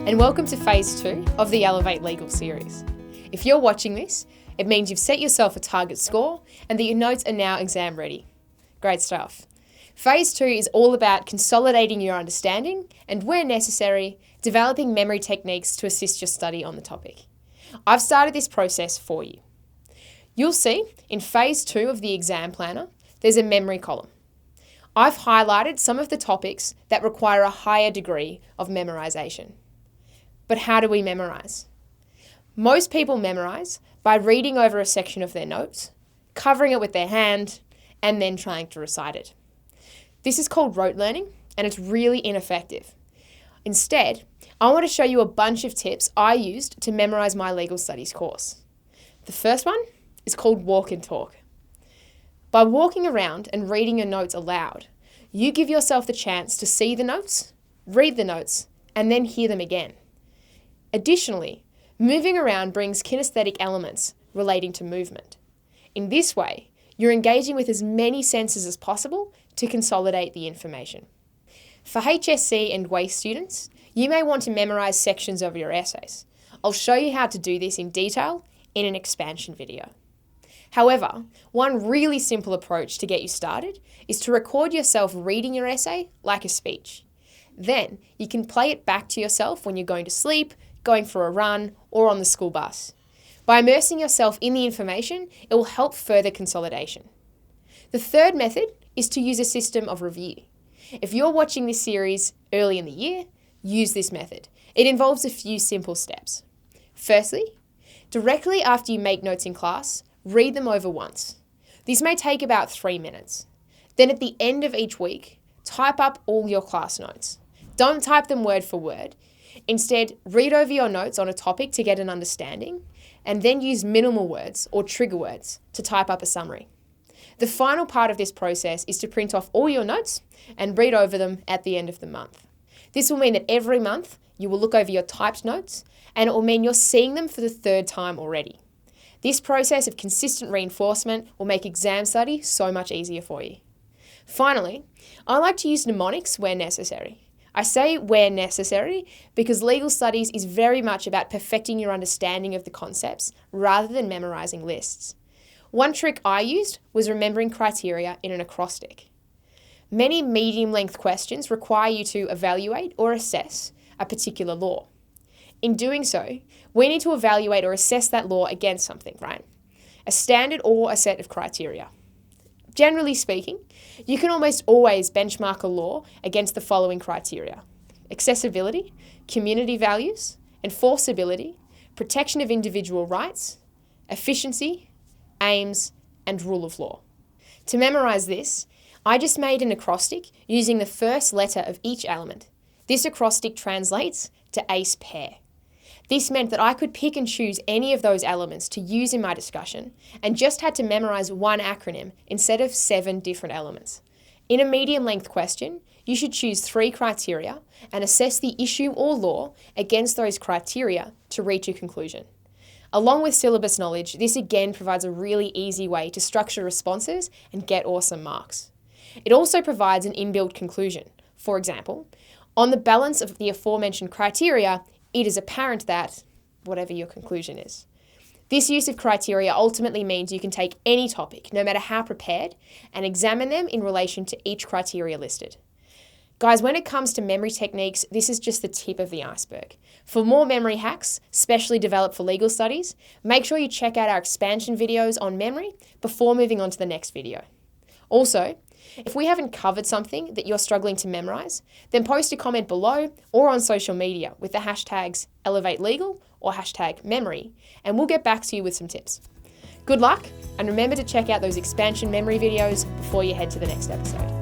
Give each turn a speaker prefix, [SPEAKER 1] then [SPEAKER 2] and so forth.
[SPEAKER 1] and welcome to Phase 2 of the Elevate Legal series. If you're watching this, it means you've set yourself a target score and that your notes are now exam ready. Great stuff. Phase 2 is all about consolidating your understanding and, where necessary, developing memory techniques to assist your study on the topic. I've started this process for you. You'll see in Phase 2 of the exam planner, there's a memory column. I've highlighted some of the topics that require a higher degree of memorization. But how do we memorize? Most people memorize by reading over a section of their notes, covering it with their hand, and then trying to recite it. This is called rote learning, and it's really ineffective. Instead, I want to show you a bunch of tips I used to memorize my legal studies course. The first one is called walk and talk. By walking around and reading your notes aloud, you give yourself the chance to see the notes, read the notes, and then hear them again. Additionally, moving around brings kinesthetic elements relating to movement. In this way, you're engaging with as many senses as possible to consolidate the information. For HSC and WAIS students, you may want to memorize sections of your essays. I'll show you how to do this in detail in an expansion video. However, one really simple approach to get you started is to record yourself reading your essay like a speech. Then you can play it back to yourself when you're going to sleep, going for a run, or on the school bus. By immersing yourself in the information, it will help further consolidation. The third method is to use a system of review. If you're watching this series early in the year, use this method. It involves a few simple steps. Firstly, directly after you make notes in class, read them over once. This may take about 3 minutes. Then at the end of each week, type up all your class notes. Don't type them word for word. Instead, read over your notes on a topic to get an understanding, and then use minimal words or trigger words to type up a summary. The final part of this process is to print off all your notes and read over them at the end of the month. This will mean that every month you will look over your typed notes, and it will mean you're seeing them for the third time already. This process of consistent reinforcement will make exam study so much easier for you. Finally, I like to use mnemonics where necessary. I say where necessary because legal studies is very much about perfecting your understanding of the concepts rather than memorizing lists. One trick I used was remembering criteria in an acrostic. Many medium-length questions require you to evaluate or assess a particular law. In doing so, we need to evaluate or assess that law against something, right? A standard or a set of criteria. Generally speaking, you can almost always benchmark a law against the following criteria: accessibility, community values, enforceability, protection of individual rights, efficiency, aims, and rule of law. To memorize this, I just made an acrostic using the first letter of each element. This acrostic translates to ACE pair. This meant that I could pick and choose any of those elements to use in my discussion and just had to memorize one acronym instead of 7 different elements. In a medium-length question, you should choose 3 criteria and assess the issue or law against those criteria to reach a conclusion. Along with syllabus knowledge, this again provides a really easy way to structure responses and get awesome marks. It also provides an inbuilt conclusion. For example, on the balance of the aforementioned criteria, it is apparent that, whatever your conclusion is. This use of criteria ultimately means you can take any topic, no matter how prepared, and examine them in relation to each criteria listed. Guys, when it comes to memory techniques, this is just the tip of the iceberg. For more memory hacks, specially developed for legal studies, make sure you check out our expansion videos on memory before moving on to the next video. Also, if we haven't covered something that you're struggling to memorize, then post a comment below or on social media with the hashtags elevatelegal or #memory, and we'll get back to you with some tips. Good luck, and remember to check out those expansion memory videos before you head to the next episode.